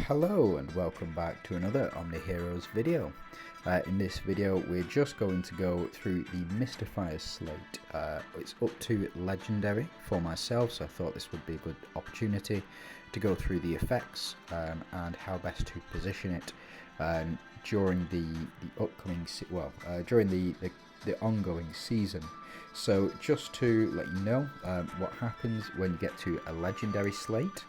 Hello and welcome back to another OMNIHEROES video. In this video we're just going to go through the Mystifiers slate. It's up to Legendary for myself, so I thought this would be a good opportunity to go through the effects and how best to position it during the upcoming, during the ongoing season. So just to let you know what happens when you get to a Legendary slate.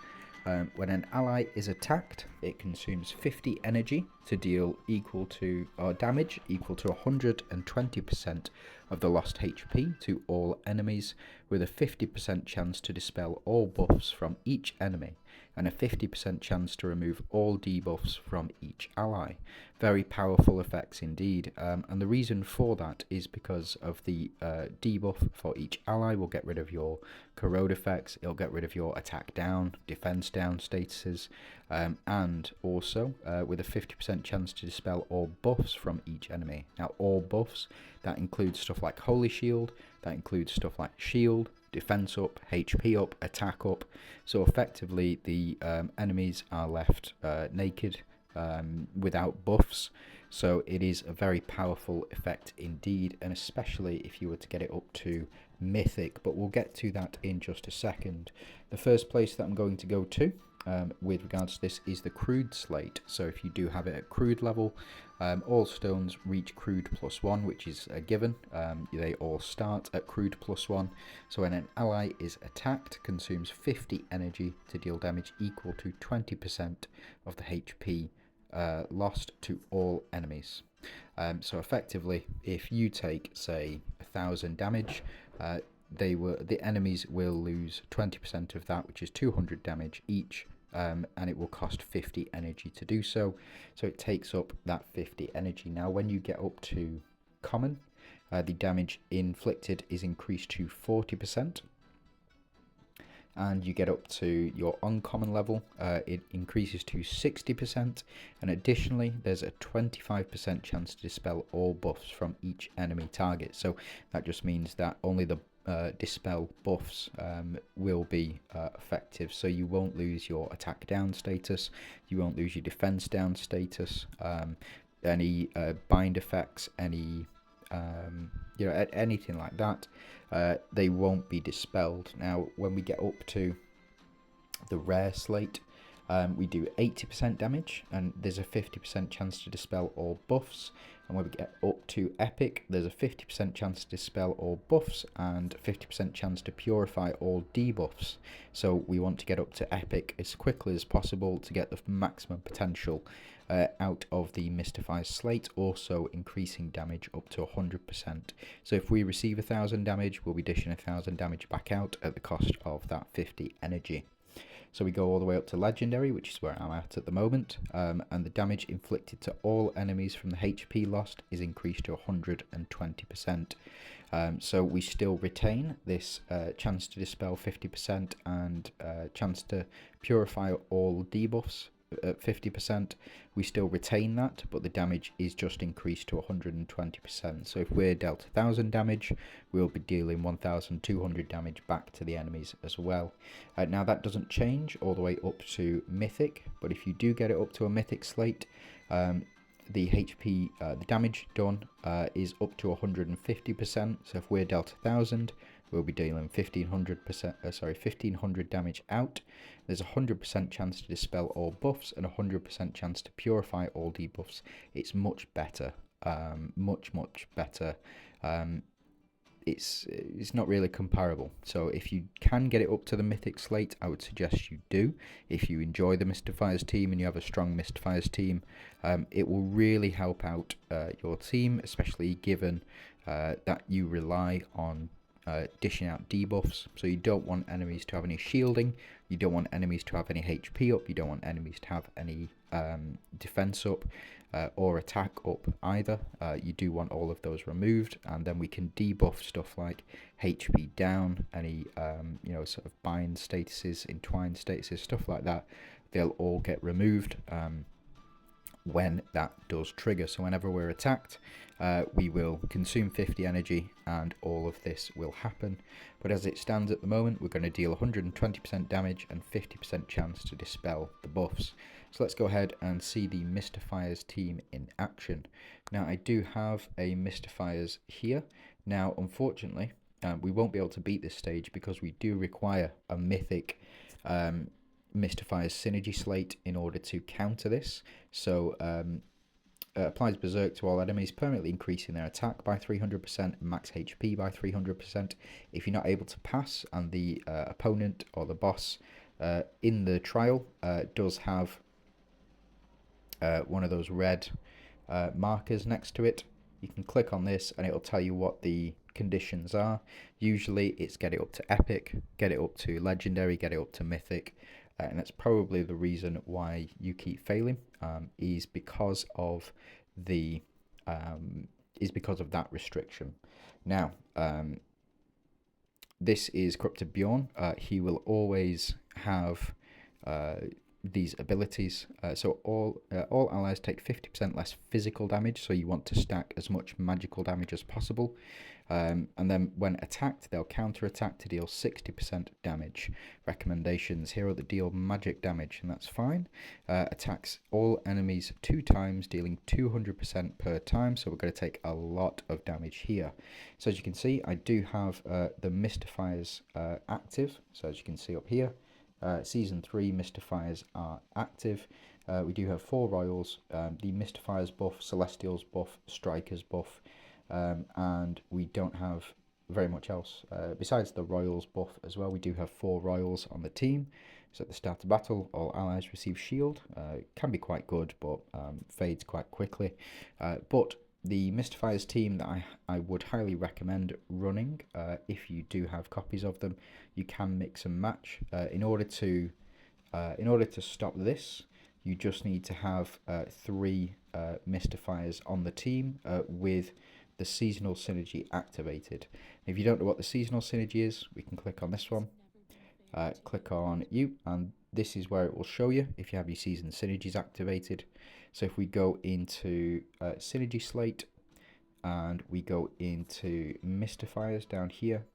When an ally is attacked, it consumes 50 energy to deal damage equal to 120% of the lost HP to all enemies, with a 50% chance to dispel all buffs from each enemy, and a 50% chance to remove all debuffs from each ally. Very powerful effects indeed, and the reason for that is because of the debuff for each ally will get rid of your corrode effects, it'll get rid of your attack down, defense down statuses, and also with a 50% chance to dispel all buffs from each enemy. Now all buffs, that includes stuff like Holy Shield, that includes stuff like Shield, defense up, HP up, attack up, so effectively the enemies are left naked without buffs. So it is a very powerful effect indeed, and especially if you were to get it up to Mythic, but we'll get to that in just a second. The first place that I'm going to go to with regards to this is the Crude slate. So if you do have it at Crude level, all stones reach Crude +1, which is a given. They all start at Crude +1. So when an ally is attacked, consumes 50 energy to deal damage equal to 20% of the HP lost to all enemies. So effectively, if you take, say, 1,000 damage, the enemies will lose 20% of that, which is 200 damage each, and it will cost 50 energy to do so. So it takes up that 50 energy. Now, when you get up to common, the damage inflicted is increased to 40%. And you get up to your uncommon level, it increases to 60%, and additionally there's a 25% chance to dispel all buffs from each enemy target. So that just means that only the dispel buffs will be effective, so you won't lose your attack down status, you won't lose your defense down status, any bind effects, any anything like that, they won't be dispelled. Now when we get up to the rare slate, we do 80% damage and there's a 50% chance to dispel all buffs, and when we get up to epic, there's a 50% chance to dispel all buffs and 50% chance to purify all debuffs. So we want to get up to epic as quickly as possible to get the maximum potential out of the Mystifiers slate, also increasing damage up to 100%. So if we receive 1,000 damage, we'll be dishing 1,000 damage back out at the cost of that 50 energy. So we go all the way up to Legendary, which is where I'm at the moment, and the damage inflicted to all enemies from the HP lost is increased to 120%. So we still retain this chance to dispel 50% and chance to purify all debuffs at 50%. We still retain that, but the damage is just increased to 120%. So if we're dealt 1,000 damage, we'll be dealing 1,200 damage back to the enemies as well. Now that doesn't change all the way up to Mythic, but if you do get it up to a Mythic slate, the HP, the damage done is up to 150%. So if we're dealt 1,000, we'll be dealing 1,500 damage out. There's a 100% chance to dispel all buffs and a 100% chance to purify all debuffs. It's much better, much better. It's not really comparable. So if you can get it up to the Mythic slate, I would suggest you do. If you enjoy the Mystifiers team and you have a strong Mystifiers team, it will really help out your team, especially given that you rely on dishing out debuffs. So you don't want enemies to have any shielding, you don't want enemies to have any HP up, you don't want enemies to have any defense up or attack up either. You do want all of those removed, and then we can debuff stuff like HP down, any sort of bind statuses, entwined statuses, stuff like that. They'll all get removed when that does trigger. So whenever we're attacked, we will consume 50 energy and all of this will happen. But as it stands at the moment, we're going to deal 120% damage and 50% chance to dispel the buffs. So let's go ahead and see the Mystifiers team in action. Now I do have a Mystifiers here. Now unfortunately we won't be able to beat this stage because we do require a mythic Mystifiers synergy slate in order to counter this. So applies Berserk to all enemies, permanently increasing their attack by 300%, max HP by 300%. If you're not able to pass and the opponent or the boss in the trial does have one of those red markers next to it, you can click on this and it will tell you what the conditions are. Usually it's get it up to epic, get it up to legendary, get it up to mythic, and that's probably the reason why you keep failing, is because of the that restriction. Now this is Corrupted Bjorn. He will always have these abilities. So all allies take 50% less physical damage, so you want to stack as much magical damage as possible. And then when attacked, they'll counter-attack to deal 60% damage. Recommendations: hero that deal magic damage, and that's fine. Attacks all enemies 2 times, dealing 200% per time, so we're going to take a lot of damage here. So as you can see, I do have the Mystifiers active, so as you can see up here, Season 3 Mystifiers are active. We do have 4 Royals, the Mystifiers buff, Celestials buff, Strikers buff, and we don't have very much else. Besides the Royals buff as well, we do have 4 Royals on the team. So at the start of battle, all allies receive shield. It can be quite good, but fades quite quickly. But the Mystifiers team that I would highly recommend running, if you do have copies of them, you can mix and match. In order to stop this, you just need to have 3 Mystifiers on the team with the seasonal synergy activated. If you don't know what the seasonal synergy is, we can click on this one. Click on you, and this is where it will show you if you have your season synergies activated. So if we go into synergy slate and we go into Mystifiers down here,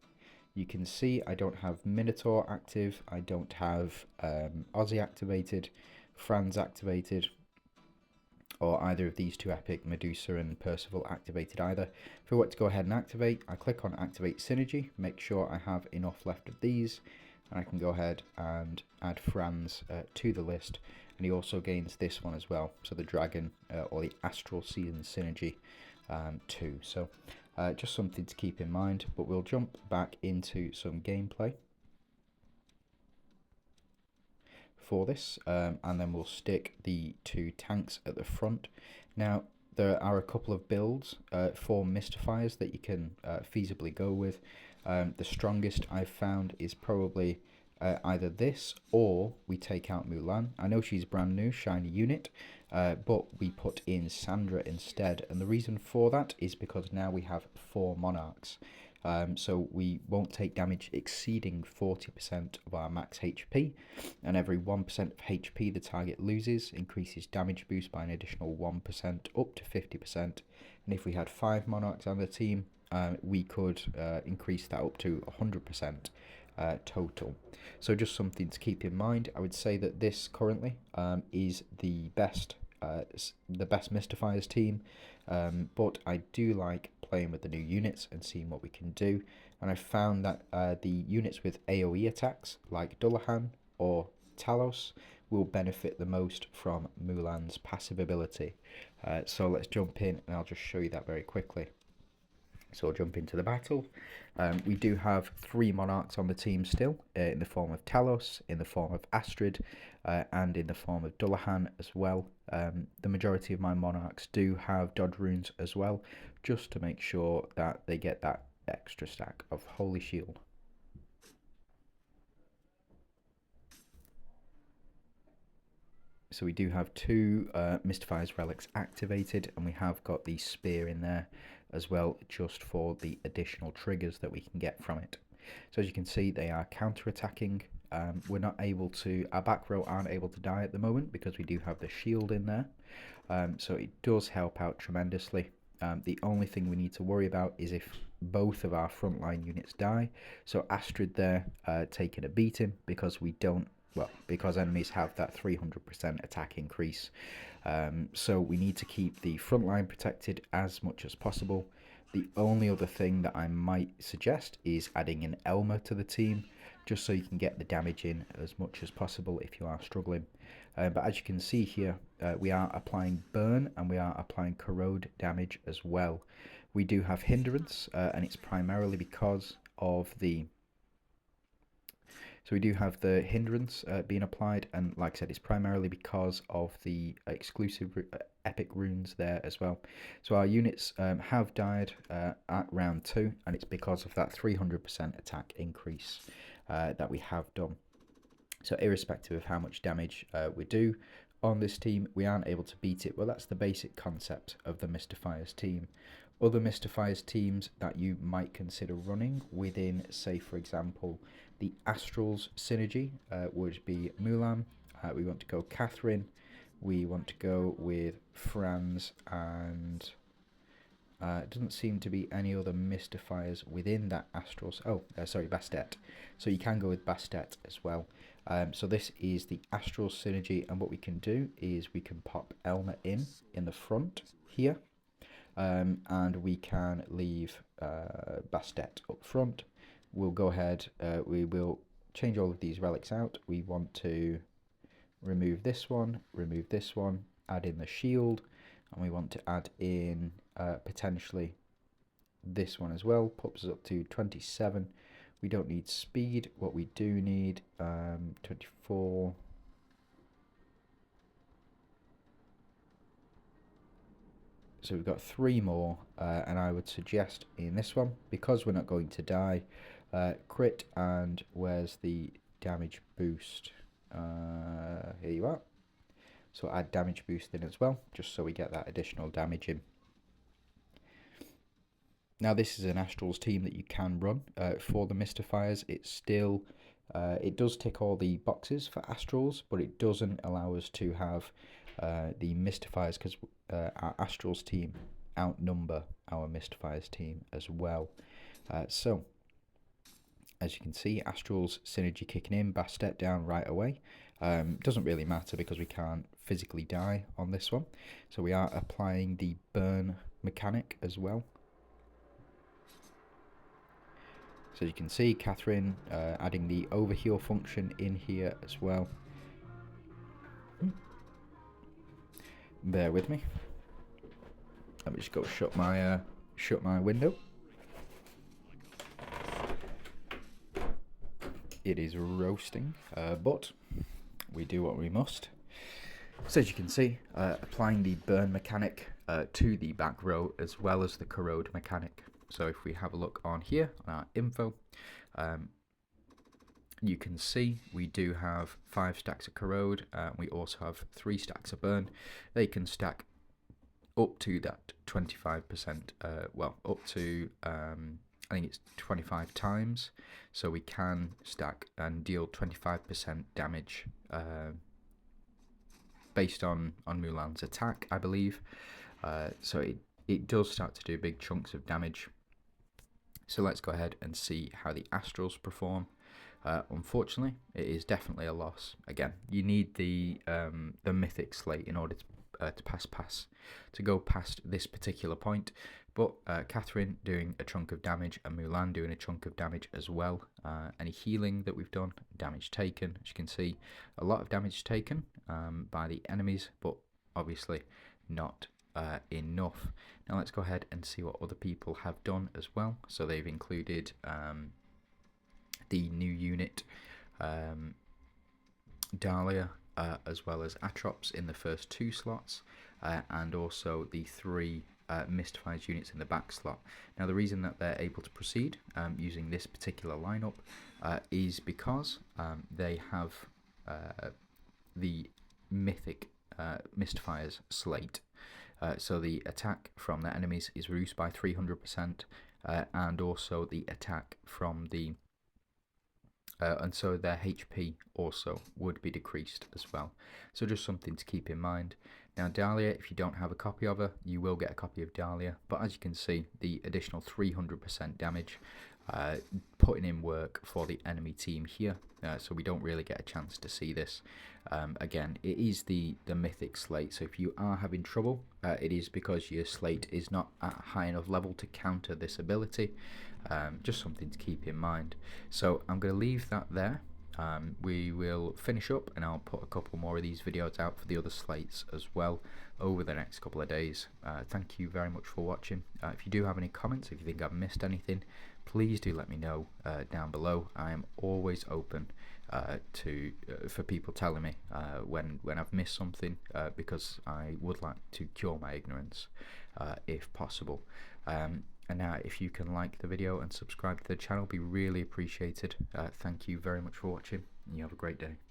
you can see I don't have Minotaur active, I don't have Aussie activated, Franz activated, or either of these 2 epic, Medusa and Percival, activated either. If I want to go ahead and activate, I click on activate synergy, make sure I have enough left of these, and I can go ahead and add Franz to the list, and he also gains this one as well, so the dragon or the astral season synergy too. So just something to keep in mind, but we'll jump back into some gameplay for this, and then we'll stick the 2 tanks at the front. Now there are a couple of builds for Mystifiers that you can feasibly go with. The strongest I've found is probably either this, or we take out Mulan. I know she's brand new, shiny unit, but we put in Sandra instead, and the reason for that is because now we have 4 monarchs. So we won't take damage exceeding 40% of our max HP, and every 1% of HP the target loses increases damage boost by an additional 1% up to 50%, and if we had 5 monarchs on the team, we could increase that up to 100% total. So just something to keep in mind. I would say that this currently is the best Mystifiers team, but I do like playing with the new units and seeing what we can do, and I found that the units with AoE attacks like Dullahan or Talos will benefit the most from Mulan's passive ability. So let's jump in and I'll just show you that very quickly. So I'll jump into the battle. We do have 3 monarchs on the team still, in the form of Talos, in the form of Astrid, and in the form of Dullahan as well. The majority of my monarchs do have dodge runes as well, just to make sure that they get that extra stack of Holy Shield. So we do have 2 Mystifiers relics activated, and we have got the spear in there as well, just for the additional triggers that we can get from it. So as you can see, they are counter-attacking. We're not able to, our back row aren't able to die at the moment because we do have the shield in there. So it does help out tremendously. The only thing we need to worry about is if both of our frontline units die. So Astrid there taking a beating because we don't well, because enemies have that 300% attack increase. So we need to keep the front line protected as much as possible. The only other thing that I might suggest is adding an Elmer to the team, just so you can get the damage in as much as possible if you are struggling. But as you can see here, we are applying burn and we are applying corrode damage as well. We do have hindrance, and it's primarily because of the... So we do have the hindrance being applied, and like I said, it's primarily because of the exclusive epic runes there as well. So our units have died at round 2, and it's because of that 300% attack increase that we have done. So irrespective of how much damage we do on this team, we aren't able to beat it. Well, that's the basic concept of the Mystifiers team. Other Mystifiers teams that you might consider running within, say, for example, the Astrals synergy would be Mulan. We want to go Catherine. We want to go with Franz, and it doesn't seem to be any other Mystifiers within that Astrals. Oh, sorry, Bastet. So you can go with Bastet as well. So this is the Astral synergy, and what we can do is we can pop Elmer in the front here, and we can leave Bastet up front. We'll go ahead, we will change all of these relics out. We want to remove this one, add in the shield, and we want to add in potentially this one as well. Pops us up to 27. We don't need speed. What we do need, 24. So we've got 3 more, and I would suggest in this one, because we're not going to die, crit, and where's the damage boost? Here you are. So add damage boost in as well, just so we get that additional damage in. Now this is an Astrals team that you can run for the Mystifiers. It's still, it does tick all the boxes for Astrals, but it doesn't allow us to have the Mystifiers, because our Astrals team outnumber our Mystifiers team as well. So as you can see, Astrals synergy kicking in, Bastet down right away. Doesn't really matter because we can't physically die on this one. So we are applying the burn mechanic as well. So you can see Catherine adding the overheal function in here as well. Bear with me. Let me just go shut my window. It is roasting, but we do what we must. So as you can see, applying the burn mechanic to the back row as well as the corrode mechanic. So if we have a look on here on our info, you can see we do have 5 stacks of corrode. We also have 3 stacks of burn. They can stack up to that 25%, well, up to I think it's 25 times. So we can stack and deal 25% damage based on Mulan's attack, I believe. So it does start to do big chunks of damage. So let's go ahead and see how the Astrals perform. Unfortunately, it is definitely a loss. Again, you need the mythic slate in order to go past this particular point. But Catherine doing a chunk of damage and Mulan doing a chunk of damage as well. Any healing that we've done, damage taken. As you can see, a lot of damage taken by the enemies, but obviously not enough. Now let's go ahead and see what other people have done as well. So they've included the new unit Dahlia, as well as Atrops in the first 2 slots, and also the 3 Mystifiers units in the back slot. Now the reason that they're able to proceed using this particular lineup is because they have the mythic Mystifiers slate. So the attack from their enemies is reduced by 300%, and also the attack from the and so their HP also would be decreased as well. So just something to keep in mind. Now Dahlia, if you don't have a copy of her, you will get a copy of Dahlia, but as you can see, the additional 300% damage putting in work for the enemy team here, so we don't really get a chance to see this. Again, it is the mythic slate, so if you are having trouble, it is because your slate is not at a high enough level to counter this ability. Just something to keep in mind. So I'm going to leave that there. We will finish up, and I'll put a couple more of these videos out for the other slates as well over the next couple of days. Thank you very much for watching. If you do have any comments, if you think I've missed anything, please do let me know down below. I am always open for people telling me when I've missed something, because I would like to cure my ignorance if possible. And now, if you can like the video and subscribe to the channel, be really appreciated. Thank you very much for watching, and you have a great day.